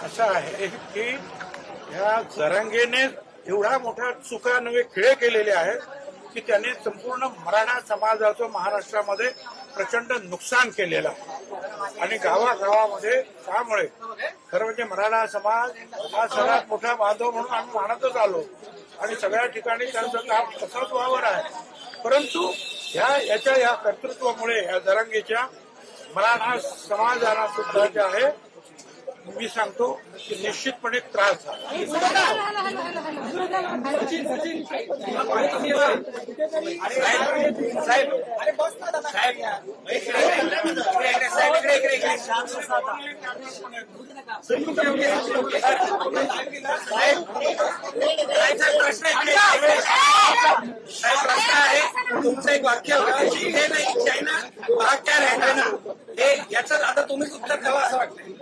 असं आहे की ह्या जरांगेने एवढा मोठा चुका नवे खेळ केलेले आहेत की त्याने संपूर्ण मराठा समाजाचं महाराष्ट्रामध्ये प्रचंड नुकसान केलेलं आहे आणि गावागावामध्ये त्यामुळे खरं म्हणजे मराठा समाज हा सर्वात मोठा बांधव म्हणून आम्ही मानतच आलो आणि सगळ्या ठिकाणी त्यांचं काम तसंच वावर आहे. परंतु या कर्तृत्वामुळे या जरांगेच्या मराठा समाजाला सुद्धा जे आहे मी सांगतो की निश्चितपणे त्रास झाला. तुमचं एक वाक्य होतं हे नाही चायना भाग काय राहिला ना हे याचं आता तुम्हीच उत्तर द्यावं असं वाटतंय.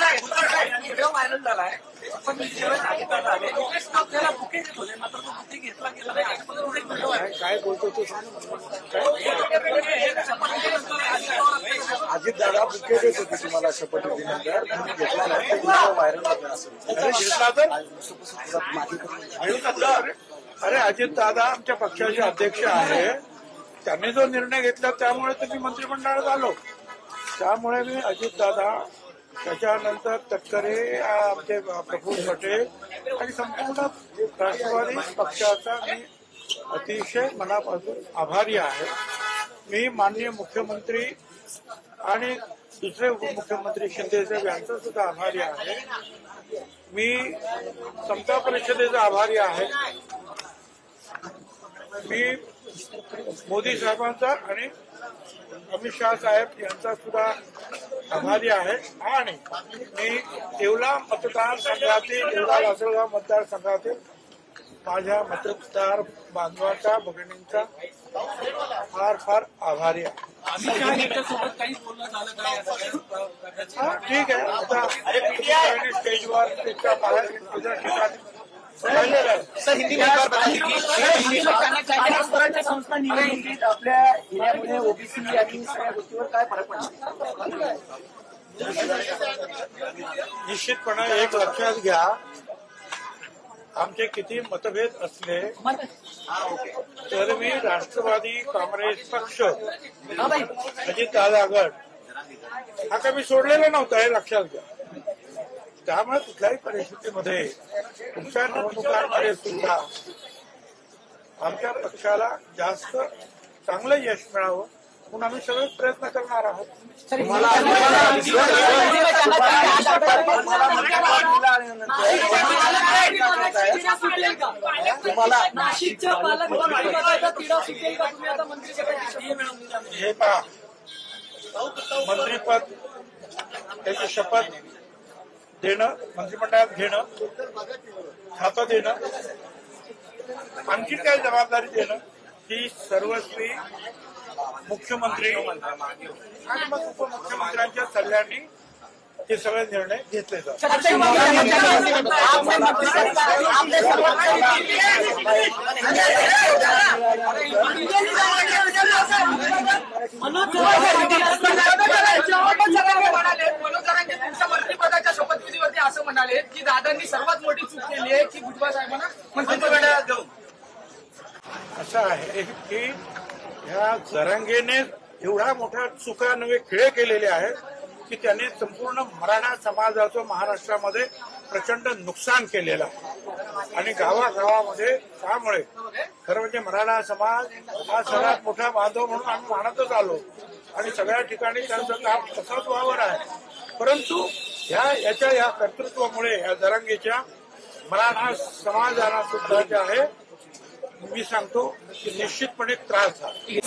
व्हायरल झालाय पण आपल्याला बुके देत होते मात्र तो बुके घेतला गेला नाही. काय बोलतो तू अजित दादा बुके देत होते तुम्हाला शपथविधीनंतर घेतला नाही व्हायरल घेतला तर अरे अजित दादा आमच्या पक्षाचे अध्यक्ष आहे त्यांनी जो निर्णय घेतला त्यामुळे तुम्ही मंत्रिमंडळात आलो. त्यामुळे मी अजित दादा त्याच्यानंतर तटकरे आमचे प्रफुल्ल पटेल आणि संपूर्ण राष्ट्रवादी पक्षाचा मी अतिशय मनापासून आभारी आहे. मी माननीय मुख्यमंत्री आणि दुसरे उपमुख्यमंत्री शिंदेसाहेब यांचा सुद्धा आभारी आहे. मी समता परिषदेचा आभारी आहे. मी मोदी साहेबांचा आणि अमित शहा साहेब यांचा सुद्धा आभारी आहे आणि मी येवला मतदारसंघातील येवला लासलगाव मतदारसंघातील माझ्या मतदार बांधवांचा भगिनींचा फार फार आभारी आहे. ठीक आहे आता स्टेजवर त्याच्या बाहेर ठिकाणी सर हिंदी संस्था निवडणुकीत आपल्या एरियामध्ये ओबीसी आणि सगळ्या गोष्टीवर काय फरक पडला? निश्चितपणे एक लक्षात घ्या आमचे किती मतभेद असले तर मी राष्ट्रवादी काँग्रेस पक्ष अजितदादा गट हा काही मी सोडलेला नव्हता हे लक्षात घ्या. त्यामुळे कुठल्याही परिस्थितीमध्ये तुमच्या निवडणुकांमध्ये सुद्धा आमच्या पक्षाला जास्त चांगलं यश मिळावं म्हणून आम्ही सगळे प्रयत्न करणार आहोत. हे पहा मंत्रीपद त्याची शपथ देणं मंत्रिमंडळात घेणं खातं देणं आणखी काय जबाबदारी देणं ही सर्वस्वी मुख्यमंत्री आणि मग उपमुख्यमंत्र्यांच्या सल्ल्याने हे सगळे निर्णय घेतले जातात. मंत्रिपदाच्या शपथविधीवरती असं म्हणाले की दादांनी सर्वात मोठी चूक केली आहे की भुजबळ साहेबांना मंत्रिमंडळात घेऊन. असं आहे की ह्या जरांगेने एवढा मोठा चुका नवे खेळ केलेले आहेत की त्याने संपूर्ण मराठा समाजाचं महाराष्ट्रामध्ये प्रचंड नुकसान केलेलं आहे आणि गावागावामध्ये त्यामुळे खरं म्हणजे मराठा समाज हा सर्वात मोठा बांधव म्हणून आम्ही मानतच आलो आणि सगळ्या ठिकाणी त्यांचं काम तसंच वावर आहे. परंतु या कर्तृत्वामुळे या जरांगेच्या मराठा समाजाला सुद्धा जे आहे मी सांगतो की निश्चितपणे त्रास झाला.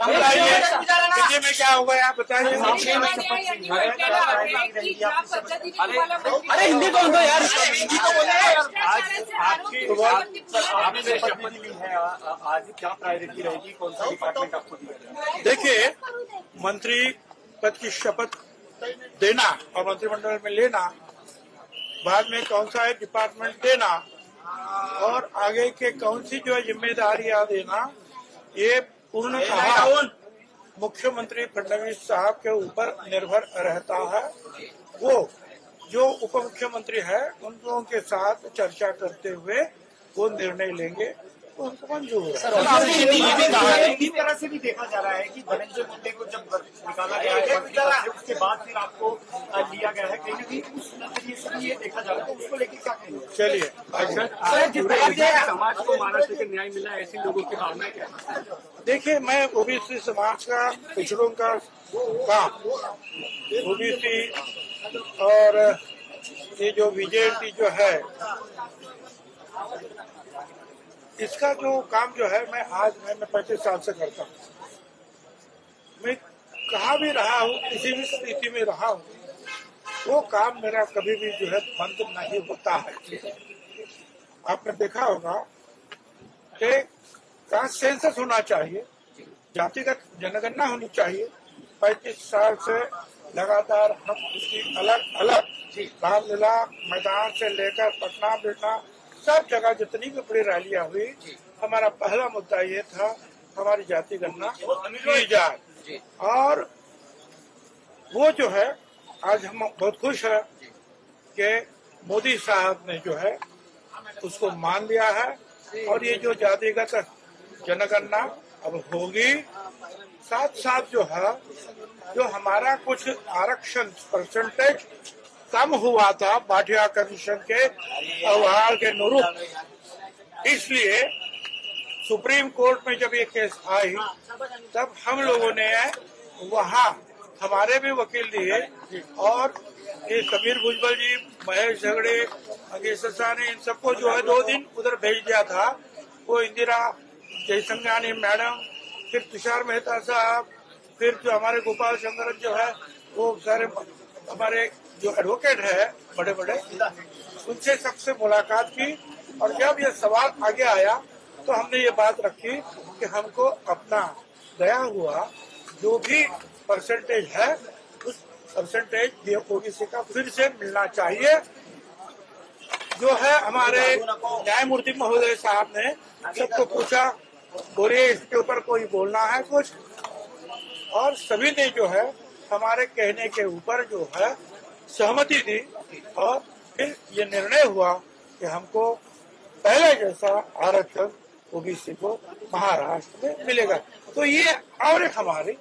बताइए हिंदी में क्या होगा आप बताइए। अरे हिंदी तो बोलो यार, हिंदी तो बोलो यार। आपने शपथ ली है, आज क्या प्रायोरिटी रहेगी, कौन सा डिपार्टमेंट आपको दिया जाएगा? देखिए, मंत्री पद की शपथ देना और मंत्रिमंडल में लेना, बाद में कौन सा है डिपार्टमेंट देना और आगे के कौन सी जो है जिम्मेदारियां देना, ये पूर्णतः मुख्यमंत्री फडणवीस साहब के ऊपर निर्भर रहता है। वो जो उप मुख्यमंत्री है उन लोगों के साथ चर्चा करते हुए वो निर्णय लेंगे, तो उनको मंजूर है। इस तरह से भी देखा जा रहा है कि धनंजय मुंडे को जब निकाला गया है उसके बाद फिर आपको लिया गया है, कहीं ना कहीं उस नजरिए से भी ये देखा जा रहा है, तो उसको लेकर क्या कहेंगे? चलिए समाज को महाराष्ट्र के न्याय मिला है, ऐसे लोगों की भावना क्या है? देखिए, मैं ओबीसी समाज का, पिछड़ों का ओबीसी और ये जो बीजेपी जो है इसका जो काम जो है मैं 35 साल से करता हूँ। मैं कहाँ भी रहा हूँ, किसी भी स्थिति में रहा हूँ, वो काम मेरा कभी भी जो है बंद नहीं होता है। आपने देखा होगा कि कास्ट सेंसस होना चाहिए, जातिगत जनगणना होनी चाहिए। 35 साल से लगातार हम उसकी अलग अलग रामलीला मैदान से लेकर पटना बिटना सब जगह जितनी भी बड़ी रैलियां हुई, हमारा पहला मुद्दा ये था हमारी जाति गणना की जाए। और वो जो है आज हम बहुत खुश है कि मोदी साहब ने जो है उसको मान लिया है और ये जो जातिगत जनगणना अब होगी, साथ साथ जो है जो हमारा कुछ आरक्षण परसेंटेज कम हुआ था भाटिया कमीशन के अहवाल के अनुरूप, इसलिए सुप्रीम कोर्ट में जब ये केस आई तब हम लोगों ने वहाँ हमारे भी वकील दिए और ये समीर भुजबल जी, महेश झगड़े, अंगेश ने इन सबको जो है 2 दिन उधर भेज दिया था। वो इंदिरा जयसंघानी मैडम, फिर तुषार मेहता साहब, फिर जो हमारे गोपाल शंकर जो है वो सारे हमारे जो एडवोकेट है बड़े बड़े, उनसे सबसे मुलाकात की और जब ये सवाल आगे आया तो हमने ये बात रखी कि हमको अपना गया हुआ जो भी परसेंटेज है उस परसेंटेज ओबीसी का फिर से मिलना चाहिए। जो है हमारे न्यायमूर्ति महोदय साहब ने सबको पूछा, बोलिए इसके ऊपर कोई बोलना है कुछ, और सभी ने जो है हमारे कहने के ऊपर जो है सहमति दी और फिर ये निर्णय हुआ कि हमको पहले जैसा आरक्षण ओबीसी को महाराष्ट्र में मिलेगा। तो ये और एक हमारी